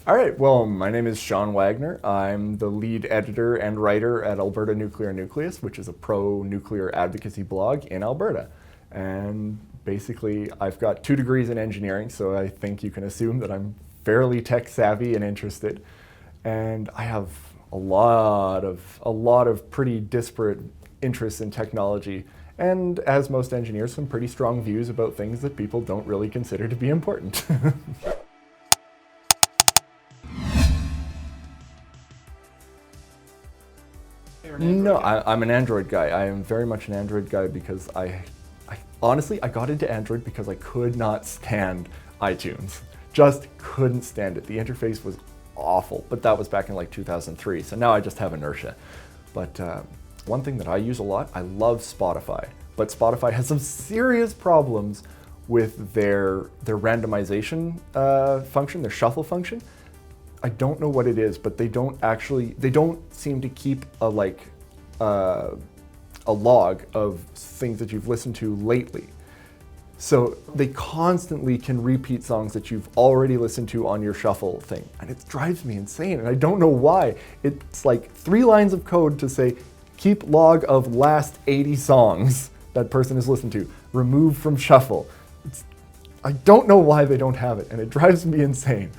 All right, well, my name is Sean Wagner. I'm the lead editor and writer at Alberta Nucleus, which is a pro-nuclear advocacy blog in Alberta. And basically, I've got 2 degrees in engineering, so I think you can assume that I'm fairly tech savvy and interested. And I have a lot of pretty disparate interests in technology. And as most engineers, some pretty strong views about things that people don't really consider to be important. No, I'm an Android guy. I am very much an Android guy because I honestly, I got into Android because I could not stand iTunes. Just couldn't stand it. The interface was awful, but that was back in like 2003. So now I just have inertia. But one thing that I use a lot, I love Spotify. But Spotify has some serious problems with their randomization function, their shuffle function. I don't know what it is, but they don't seem to keep a log of things that you've listened to lately. So they constantly can repeat songs that you've already listened to on your shuffle thing. And it drives me insane, and I don't know why. It's like 3 lines of code to say, keep log of last 80 songs that person has listened to, remove from shuffle. I don't know why they don't have it, and it drives me insane.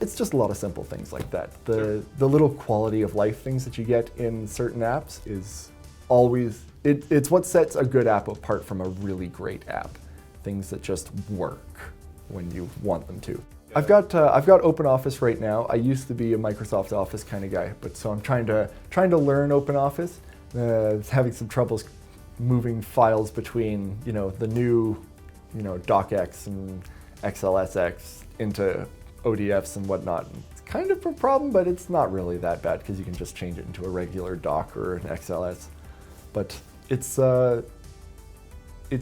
It's just a lot of simple things like that. The little quality of life things that you get in certain apps is always, it's what sets a good app apart from a really great app. Things that just work when you want them to. I've got OpenOffice right now. I used to be a Microsoft Office kind of guy, but so I'm trying to learn OpenOffice. Having some troubles moving files between the new DocX and XLSX into ODFs and whatnot. It's kind of a problem, but it's not really that bad because you can just change it into a regular doc or an XLS. But it's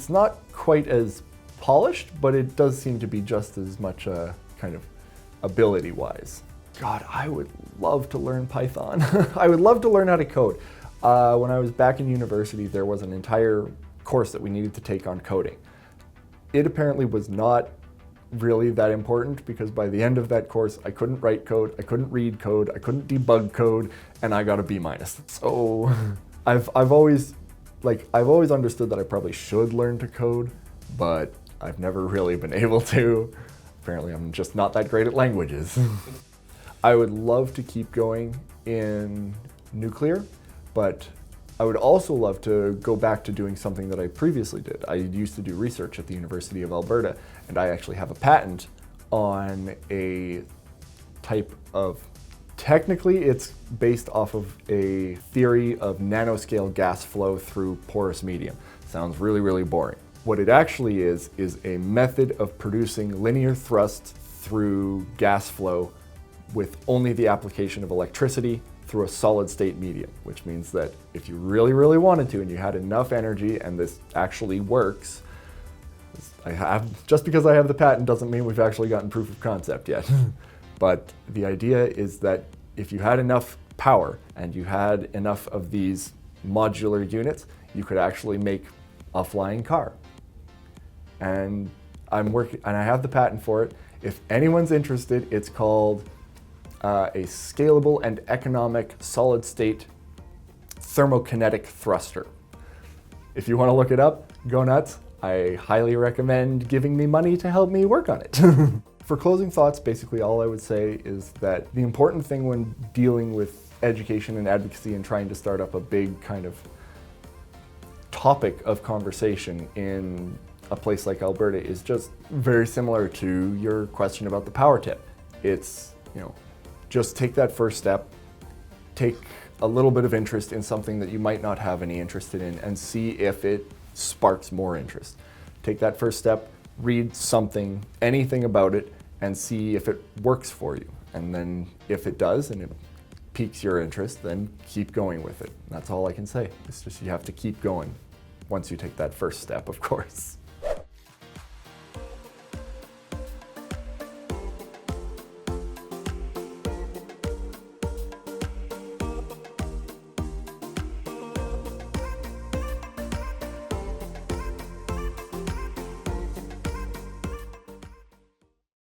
not quite as polished, but it does seem to be just as much kind of ability-wise. God, I would love to learn Python. I would love to learn how to code. When I was back in university, there was an entire course that we needed to take on coding. It apparently was not really that important because by the end of that course, I couldn't write code, I couldn't read code, I couldn't debug code, and I got a B-. So I've always understood that I probably should learn to code, but I've never really been able to. Apparently I'm just not that great at languages. I would love to keep going in nuclear, but I would also love to go back to doing something that I previously did. I used to do research at the University of Alberta, and I actually have a patent on a type of, technically it's based off of a theory of nanoscale gas flow through porous medium. Sounds really, really boring. What it actually is a method of producing linear thrust through gas flow with only the application of electricity through a solid state medium, which means that if you really, really wanted to and you had enough energy and this actually works, just because I have the patent doesn't mean we've actually gotten proof of concept yet. But the idea is that if you had enough power and you had enough of these modular units, you could actually make a flying car. And I have the patent for it. If anyone's interested, it's called a scalable and economic solid-state thermokinetic thruster. If you want to look it up, go nuts. I highly recommend giving me money to help me work on it. For closing thoughts, basically all I would say is that the important thing when dealing with education and advocacy and trying to start up a big kind of topic of conversation in a place like Alberta is just very similar to your question about the power tip. It's, just take that first step, take a little bit of interest in something that you might not have any interest in, and see if it sparks more interest. Take that first step, read something, anything about it, and see if it works for you. And then if it does and it piques your interest, then keep going with it. That's all I can say. It's just you have to keep going once you take that first step, of course.